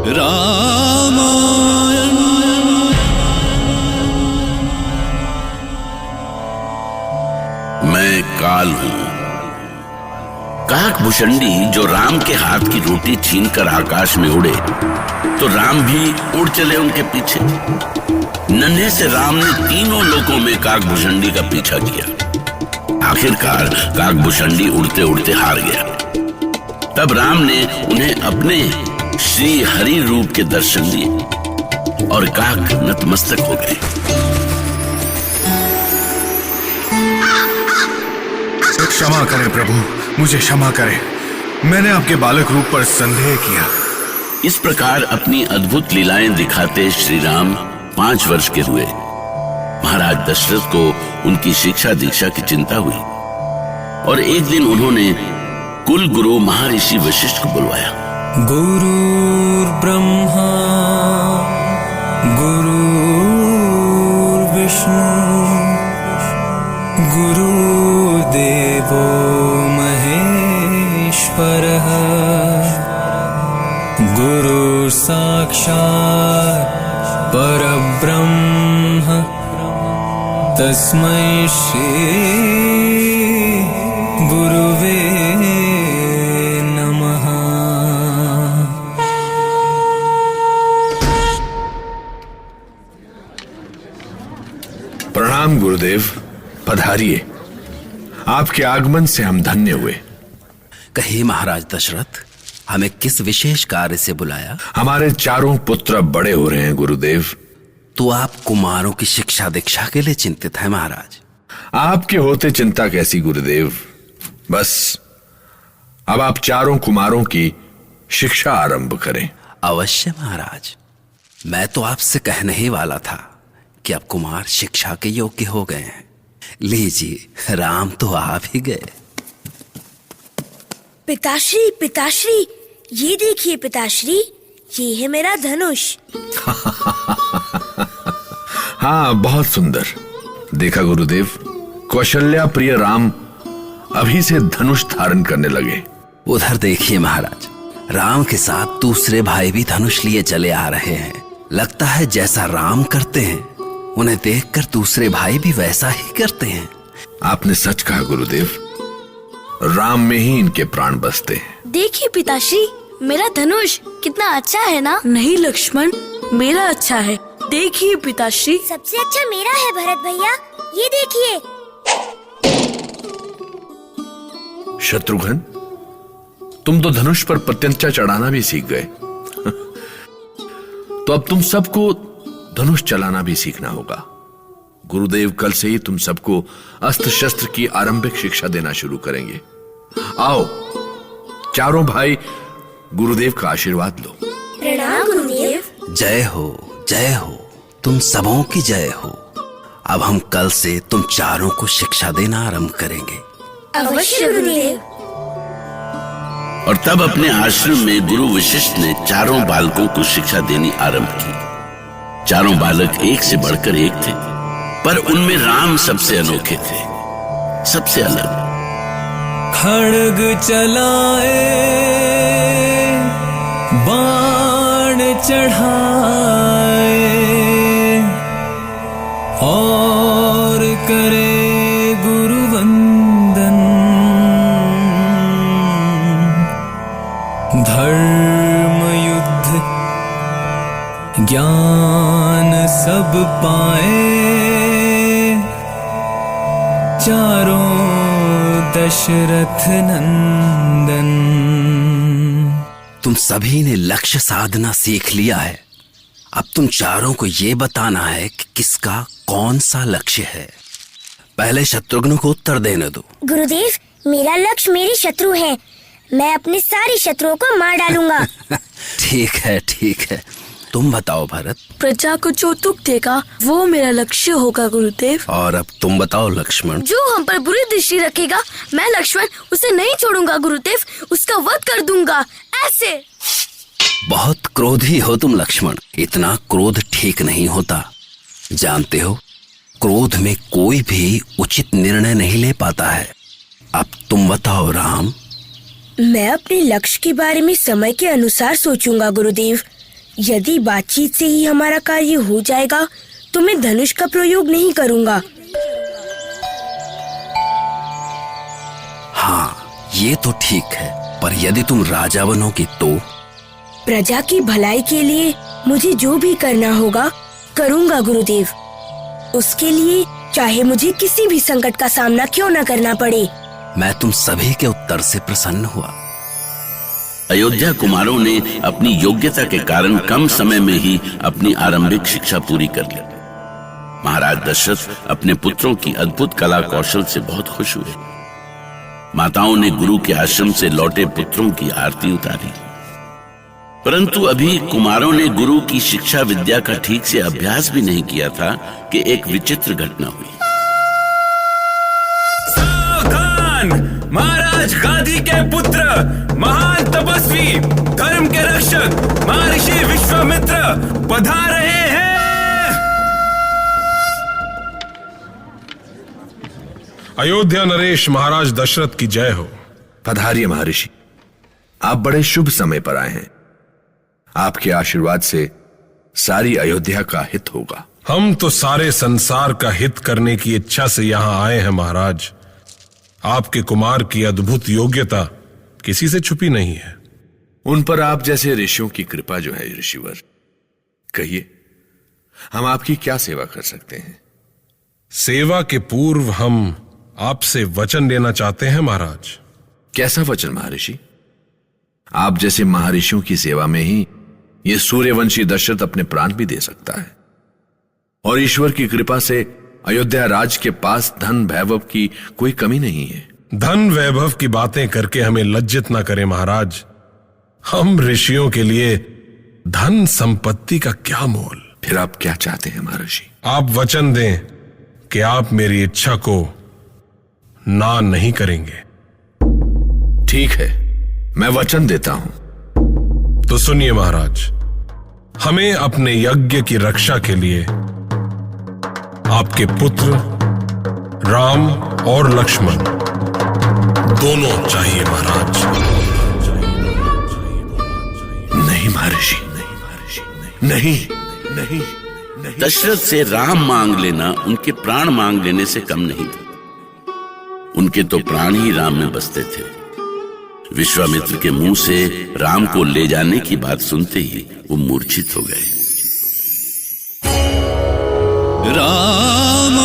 रामायण। मैं काल हूं, काकभूषणी जो राम के हाथ की रोटी छीनकर आकाश में उड़े तो राम भी उड़ चले उनके पीछे। नन्हे से राम ने तीनों लोकों में काकभूषणी का पीछा किया। आखिरकार काकभूषणी उड़ते उड़ते हार गया। तब राम ने उन्हें अपने श्री हरि रूप के दर्शन दिए और काक नतमस्तक हो गए। क्षमा करें प्रभु, मुझे क्षमा करें, मैंने आपके बालक रूप पर संदेह किया। इस प्रकार अपनी अद्भुत लीलाएं दिखाते श्री राम 5 वर्ष के हुए। महाराज दशरथ को उनकी शिक्षा दीक्षा की चिंता हुई और एक दिन उन्होंने कुल गुरु महर्षि वशिष्ठ को बुलवाया। गुरुर्ब्रह्मा गुरुर्विष्णु गुरुदेवो महेश्वरः गुरुः साक्षात् परब्रह्म तस्मै श्री गुरुवे नमः। प्रणाम गुरुदेव, पधारिए। आपके आगमन से हम धन्य हुए। कहिए महाराज दशरथ, हमें किस विशेष कार्य से बुलाया? हमारे चारों पुत्र बड़े हो रहे हैं गुरुदेव। तो आप कुमारों की शिक्षा दीक्षा के लिए चिंतित हैं महाराज? आपके होते चिंता कैसी गुरुदेव, बस अब आप चारों कुमारों की शिक्षा आरंभ करें। अवश्य महाराज, मैं तो आपसे कहने ही वाला था कि अब कुमार शिक्षा के योग्य हो गए हैं। लीजिए, राम तो आ भी गए। पिताश्री पिताश्री, ये देखिए पिताश्री, ये है मेरा धनुष। हाँ, बहुत सुंदर। देखा गुरुदेव, कौशल्या प्रिय राम अभी से धनुष धारण करने लगे। उधर देखिए महाराज, राम के साथ दूसरे भाई भी धनुष लिए चले आ रहे हैं। लगता है जैसा राम करते हैं उन्हें देखकर दूसरे भाई भी वैसा ही करते हैं। आपने सच कहा गुरुदेव, राम में ही इनके प्राण बसते हैं। देखिए पिताश्री, मेरा धनुष कितना अच्छा है ना? नहीं लक्ष्मण, मेरा अच्छा है। देखिए पिताश्री। सबसे अच्छा मेरा है भरत भैया, ये देखिए। शत्रुघ्न, तुम तो धनुष पर प्रत्यंचा चढ़ाना भी सीख गए। तो अब तुम सबको धनुष चलाना भी सीखना होगा। गुरुदेव कल से ही तुम सबको अस्त्र शस्त्र की आरंभिक शिक्षा देना शुरू करेंगे। आओ चारों भाई, गुरुदेव का आशीर्वाद लो। प्रणाम गुरुदेव। जय हो, जय हो, तुम सबों की जय हो। अब हम कल से तुम चारों को शिक्षा देना आरंभ करेंगे। अवश्य गुरुदेव। और तब अपने आश्रम में गुरु वशिष्ठ ने चारों बालकों को शिक्षा देनी आरंभ की। चारों बालक एक से बढ़कर एक थे, पर उनमें राम सबसे अनोखे थे, सबसे अलग। खड्ग चलाए, बाण चढ़ाए और करे गुरुवंदन। धर्म युद्ध ज्ञान सब पाए, चारों दशरथ नंदन। तुम सभी ने लक्ष्य साधना सीख लिया है। अब तुम चारों को ये बताना है कि किसका कौन सा लक्ष्य है। पहले शत्रुघ्न को उत्तर देने दो। गुरुदेव, मेरा लक्ष्य मेरे शत्रु हैं। मैं अपने सारे शत्रुओं को मार डालूंगा। ठीक है, ठीक है। तुम बताओ भरत। प्रजा को जो दुख देगा वो मेरा लक्ष्य होगा गुरुदेव। और अब तुम बताओ लक्ष्मण। जो हम पर बुरी दृष्टि रखेगा, मैं लक्ष्मण उसे नहीं छोड़ूंगा गुरुदेव, उसका वध कर दूंगा। ऐसे। बहुत क्रोधी हो तुम लक्ष्मण। इतना क्रोध ठीक नहीं होता। जानते हो, क्रोध में कोई भी उचित निर्णय नहीं ले पाता है। अब तुम बताओ राम। मैं अपने लक्ष्य के बारे में समय के अनुसार सोचूंगा गुरुदेव। यदि बातचीत से ही हमारा कार्य हो जाएगा तो मैं धनुष का प्रयोग नहीं करूँगा। हाँ, ये तो ठीक है, पर यदि तुम राजा बनोगे तो? प्रजा की भलाई के लिए मुझे जो भी करना होगा करूँगा गुरुदेव। उसके लिए चाहे मुझे किसी भी संकट का सामना क्यों न करना पड़े। मैं तुम सभी के उत्तर से प्रसन्न हुआ। अयोध्या कुमारों ने अपनी योग्यता के कारण कम समय में ही अपनी आरंभिक शिक्षा पूरी कर ली। महाराज दशरथ अपने पुत्रों की अद्भुत कला कौशल से बहुत खुश हुए। माताओं ने गुरु के आश्रम से लौटे पुत्रों की आरती उतारी। परंतु अभी कुमारों ने गुरु की शिक्षा विद्या का ठीक से अभ्यास भी नहीं किया था कि एक विचित्र घटना हुई। सावधान! महाराज गादी के पुत्र, महान तपस्वी, धर्म के रक्षक महर्षि विश्वामित्र पधार रहे हैं। अयोध्या नरेश महाराज दशरथ की जय हो। पधारिए महर्षि, आप बड़े शुभ समय पर आए हैं। आपके आशीर्वाद से सारी अयोध्या का हित होगा। हम तो सारे संसार का हित करने की इच्छा से यहां आए हैं महाराज। आपके कुमार की अद्भुत योग्यता किसी से छुपी नहीं है। उन पर आप जैसे ऋषियों की कृपा जो है ऋषिवर। कहिए, हम आपकी क्या सेवा कर सकते हैं? सेवा के पूर्व हम आपसे वचन लेना चाहते हैं महाराज। कैसा वचन महर्षि? आप जैसे महर्षियों की सेवा में ही ये सूर्यवंशी दशरथ अपने प्राण भी दे सकता है। और ईश्वर की कृपा से अयोध्या राज के पास धन वैभव की कोई कमी नहीं है। धन वैभव की बातें करके हमें लज्जित ना करें महाराज। हम ऋषियों के लिए धन संपत्ति का क्या मोल। फिर आप क्या चाहते हैं महर्षि? आप वचन दें कि आप मेरी इच्छा को ना नहीं करेंगे। ठीक है, मैं वचन देता हूं। तो सुनिए महाराज, हमें अपने यज्ञ की रक्षा के लिए आपके पुत्र राम और लक्ष्मण दोनों चाहिए महाराज। नहीं महर्षि, नहीं महर्षि, नहीं नहीं नहीं। दशरथ से राम मांग लेना उनके प्राण मांग लेने से कम नहीं था। उनके तो प्राण ही राम में बसते थे। विश्वामित्र के मुंह से राम को ले जाने की बात सुनते ही वो मूर्छित हो गए। राम